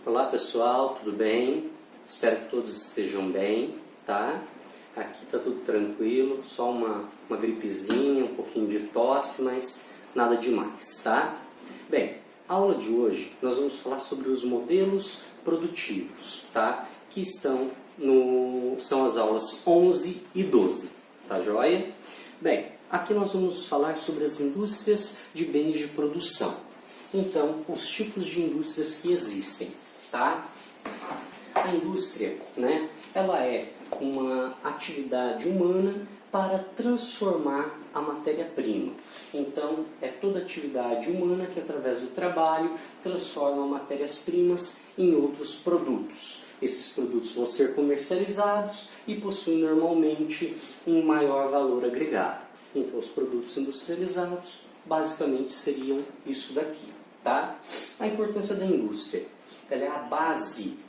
Olá pessoal, tudo bem? Espero que todos estejam bem, tá? Aqui tá tudo tranquilo, só uma gripezinha, um pouquinho de tosse, mas nada demais, tá? Bem, a aula de hoje nós vamos falar sobre os modelos produtivos, tá? Que são as aulas 11 e 12, tá joia? Bem, aqui nós vamos falar sobre as indústrias de bens de produção. Então, os tipos de indústrias que existem, tá? A indústria, né, ela é uma atividade humana para transformar a matéria-prima. Então, é toda atividade humana que, através do trabalho, transforma matérias-primas em outros produtos. Esses produtos vão ser comercializados e possuem normalmente um maior valor agregado. Então, os produtos industrializados basicamente seriam isso daqui, tá? A importância da indústria, ela é a base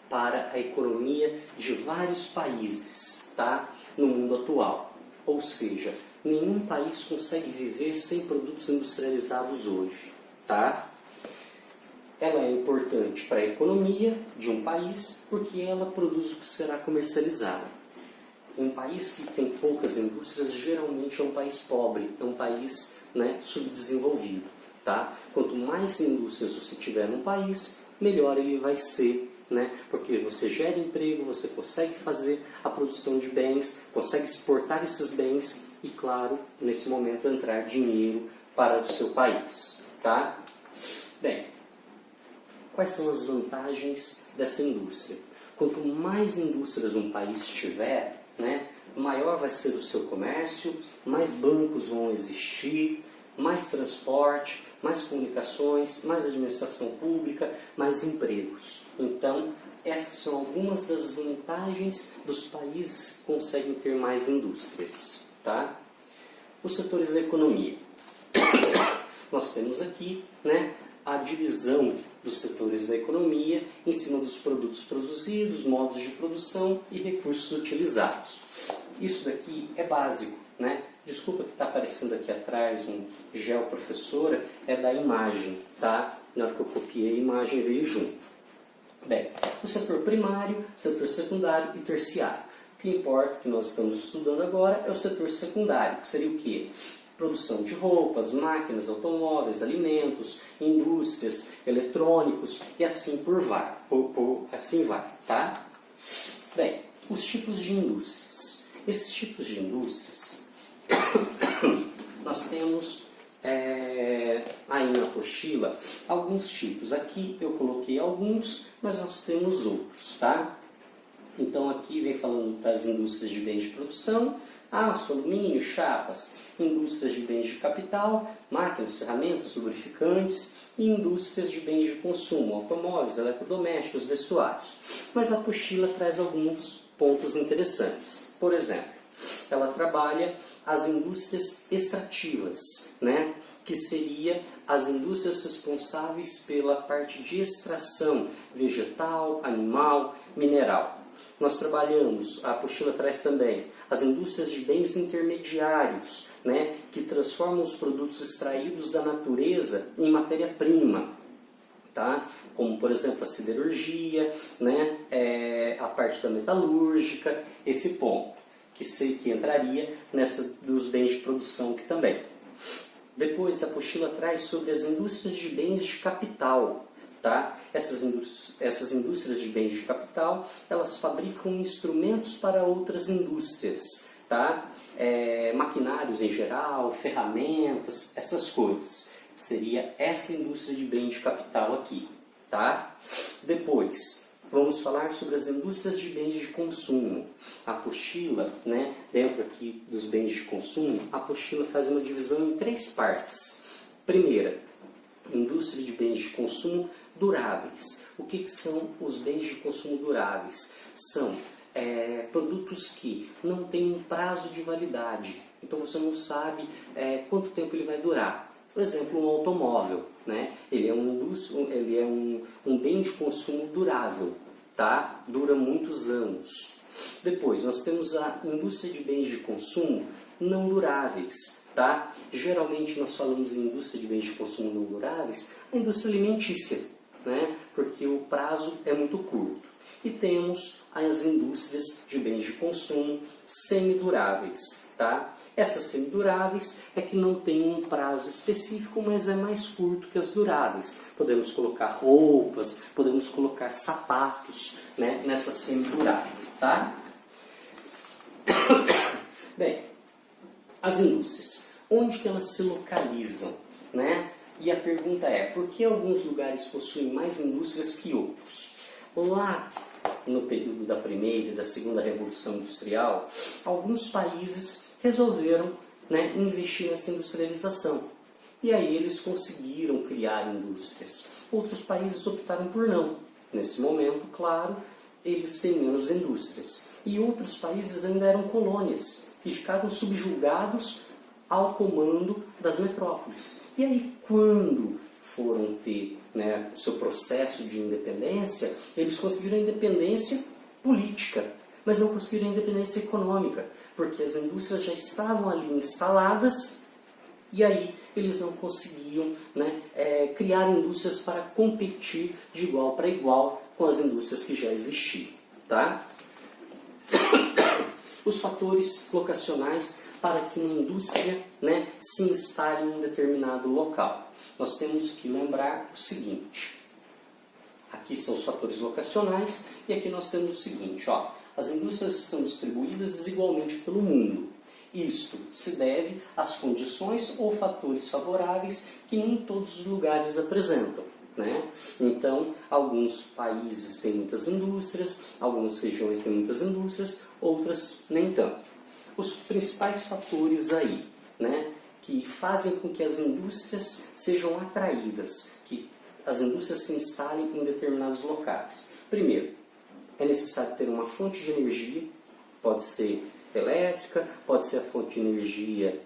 para a economia de vários países, tá? No mundo atual. Ou seja, nenhum país consegue viver sem produtos industrializados hoje, tá? Ela é importante para a economia de um país porque ela produz o que será comercializado. Um país que tem poucas indústrias geralmente é um país pobre, é um país, né, subdesenvolvido, tá? Quanto mais indústrias você tiver num país, melhor ele vai ser, né? Porque você gera emprego, você consegue fazer a produção de bens, consegue exportar esses bens e, claro, nesse momento entrar dinheiro para o seu país, tá? Bem, quais são as vantagens dessa indústria? Quanto mais indústrias um país tiver, né, maior vai ser o seu comércio, mais bancos vão existir, mais transporte, mais comunicações, mais administração pública, mais empregos. Então, essas são algumas das vantagens dos países que conseguem ter mais indústrias, tá? Os setores da economia. Nós temos aqui, né, a divisão dos setores da economia em cima dos produtos produzidos, modos de produção e recursos utilizados. Isso daqui é básico, né? Desculpa que está aparecendo aqui atrás um gel professora, é da imagem, tá? Na hora que eu copiei a imagem veio junto. Bem, o setor primário, setor secundário e terciário. O que importa, que nós estamos estudando agora, é o setor secundário, que seria o quê? Produção de roupas, máquinas, automóveis, alimentos, indústrias, eletrônicos e assim assim vai, tá? Bem, os tipos de indústrias. Esses tipos de indústrias, nós temos aí na apostila alguns tipos. Aqui eu coloquei alguns, mas nós temos outros, tá? Então aqui vem falando das indústrias de bens de produção, aço, alumínio, chapas, indústrias de bens de capital, máquinas, ferramentas, lubrificantes e indústrias de bens de consumo, automóveis, eletrodomésticos, vestuários. Mas a apostila traz alguns pontos interessantes. Por exemplo, ela trabalha as indústrias extrativas, né? Que seria as indústrias responsáveis pela parte de extração vegetal, animal, mineral. Nós trabalhamos, a apostila traz também, as indústrias de bens intermediários, né, que transformam os produtos extraídos da natureza em matéria-prima, tá? Como, por exemplo, a siderurgia, né, a parte da metalúrgica, esse ponto, que entraria nessa dos bens de produção aqui também. Depois, a apostila traz sobre as indústrias de bens de capital. Tá? Essas indústrias de bens de capital, elas fabricam instrumentos para outras indústrias, tá? Maquinários em geral, ferramentas, essas coisas. Seria essa indústria de bens de capital aqui, tá? Depois, vamos falar sobre as indústrias de bens de consumo. A apostila, né, dentro aqui dos bens de consumo, a apostila faz uma divisão em 3 partes. Primeira, indústria de bens de consumo duráveis. O que são os bens de consumo duráveis? São produtos que não têm um prazo de validade. Então você não sabe quanto tempo ele vai durar. Por exemplo, um automóvel, né? Ele é um bem de consumo durável, tá? Dura muitos anos. Depois, nós temos a indústria de bens de consumo não duráveis, tá? Geralmente nós falamos em indústria de bens de consumo não duráveis, a indústria alimentícia, né? Porque o prazo é muito curto. E temos as indústrias de bens de consumo semiduráveis, tá? Essas semiduráveis é que não tem um prazo específico, mas é mais curto que as duráveis. Podemos colocar roupas, podemos colocar sapatos, né, nessas semiduráveis, tá? Bem, as indústrias, onde que elas se localizam, né? E a pergunta é, por que alguns lugares possuem mais indústrias que outros? Lá no período da primeira e da segunda revolução industrial, alguns países resolveram, né, investir nessa industrialização. E aí eles conseguiram criar indústrias. Outros países optaram por não. Nesse momento, claro, eles têm menos indústrias. E outros países ainda eram colônias e ficavam subjugados ao comando das metrópoles. E aí, quando foram ter, né, o seu processo de independência, eles conseguiram a independência política, mas não conseguiram a independência econômica, porque as indústrias já estavam ali instaladas e aí eles não conseguiam, né, criar indústrias para competir de igual para igual com as indústrias que já existiam. Tá? Os fatores locacionais para que uma indústria, né, se instale em um determinado local. Nós temos que lembrar o seguinte. Aqui são os fatores locacionais e aqui nós temos o seguinte. Ó, as indústrias estão distribuídas desigualmente pelo mundo. Isto se deve às condições ou fatores favoráveis que nem todos os lugares apresentam, né? Então, alguns países têm muitas indústrias, algumas regiões têm muitas indústrias, outras nem tanto. Os principais fatores aí, né, que fazem com que as indústrias sejam atraídas, que as indústrias se instalem em determinados locais. Primeiro, é necessário ter uma fonte de energia, pode ser elétrica, pode ser a fonte de energia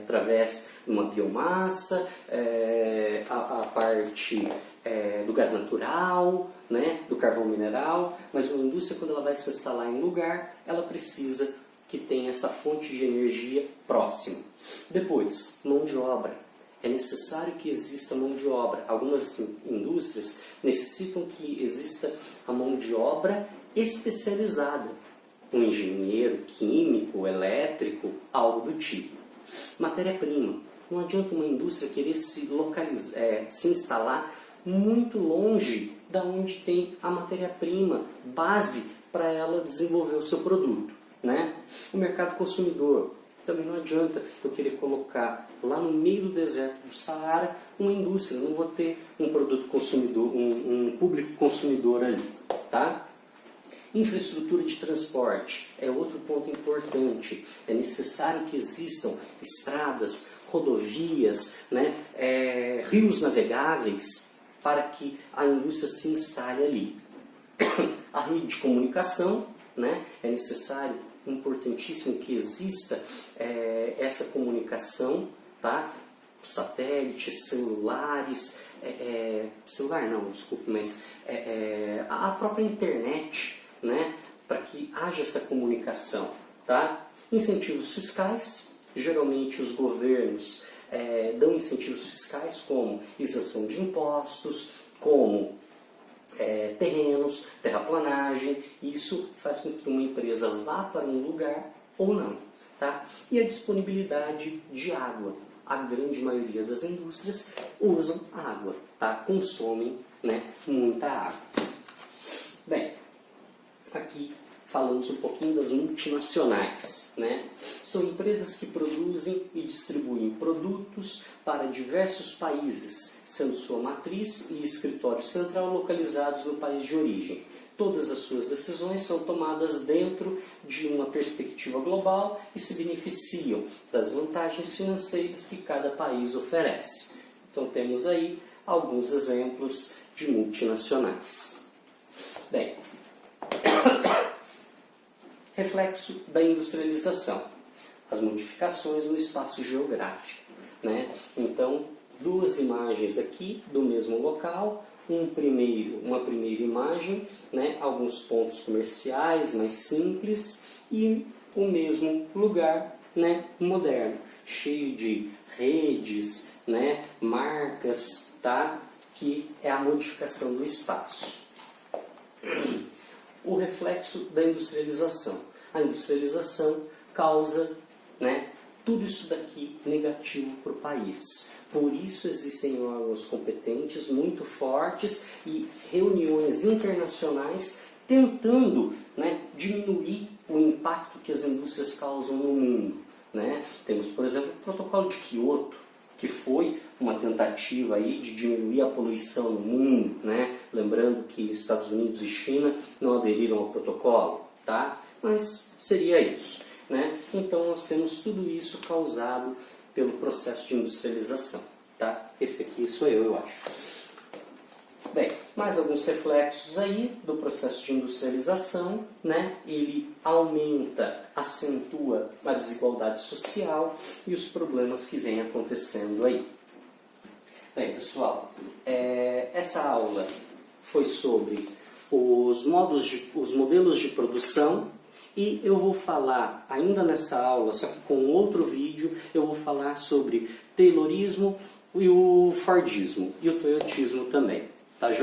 através de uma biomassa, a parte do gás natural, né, do carvão mineral, mas uma indústria, quando ela vai se instalar em um lugar, ela precisa que tenha essa fonte de energia próxima. Depois, mão de obra. É necessário que exista mão de obra. Algumas indústrias necessitam que exista a mão de obra especializada. Um engenheiro, químico, elétrico, algo do tipo. Matéria-prima. Não adianta uma indústria querer se instalar muito longe da onde tem a matéria-prima base para ela desenvolver o seu produto, né? O mercado consumidor. Também não adianta eu querer colocar lá no meio do deserto do Saara uma indústria. Eu não vou ter um produto consumidor, um público consumidor ali, tá? Infraestrutura de transporte é outro ponto importante. É necessário que existam estradas, rodovias, né, rios navegáveis para que a indústria se instale ali. A rede de comunicação, né, é necessário, importantíssimo que exista essa comunicação, tá? Satélites, celulares, celular não, desculpe, mas a própria internet, né, para que haja essa comunicação, tá? Incentivos fiscais, geralmente os governos dão incentivos fiscais como isenção de impostos, como terrenos, terraplanagem. Isso faz com que uma empresa vá para um lugar ou não, tá? E a disponibilidade de água. A grande maioria das indústrias usam água, tá? Consomem, né, muita água. Bem, aqui falamos um pouquinho das multinacionais, né? São empresas que produzem e distribuem produtos para diversos países, sendo sua matriz e escritório central localizados no país de origem. Todas as suas decisões são tomadas dentro de uma perspectiva global e se beneficiam das vantagens financeiras que cada país oferece. Então temos aí alguns exemplos de multinacionais. Bem, reflexo da industrialização, as modificações no espaço geográfico, né? Então, duas imagens aqui do mesmo local, uma primeira imagem, né? Alguns pontos comerciais mais simples e o mesmo lugar, né? Moderno, cheio de redes, né? Marcas, tá? que é a modificação do espaço. O reflexo da industrialização. A industrialização causa, né, tudo isso daqui negativo para o país. Por isso existem órgãos competentes muito fortes e reuniões internacionais tentando, né, diminuir o impacto que as indústrias causam no mundo. Né? Temos, por exemplo, o Protocolo de Kyoto, que foi uma tentativa aí de diminuir a poluição no mundo. Né? Lembrando que Estados Unidos e China não aderiram ao protocolo, tá? Mas seria isso. Né? Então nós temos tudo isso causado pelo processo de industrialização. Tá? Esse aqui sou eu acho. Bem, mais alguns reflexos aí do processo de industrialização, né? Ele aumenta, acentua a desigualdade social e os problemas que vêm acontecendo aí. Bem, pessoal, essa aula foi sobre os modelos de produção e eu vou falar, ainda nessa aula, só que com outro vídeo, eu vou falar sobre Taylorismo e o Fordismo e o Toyotismo também.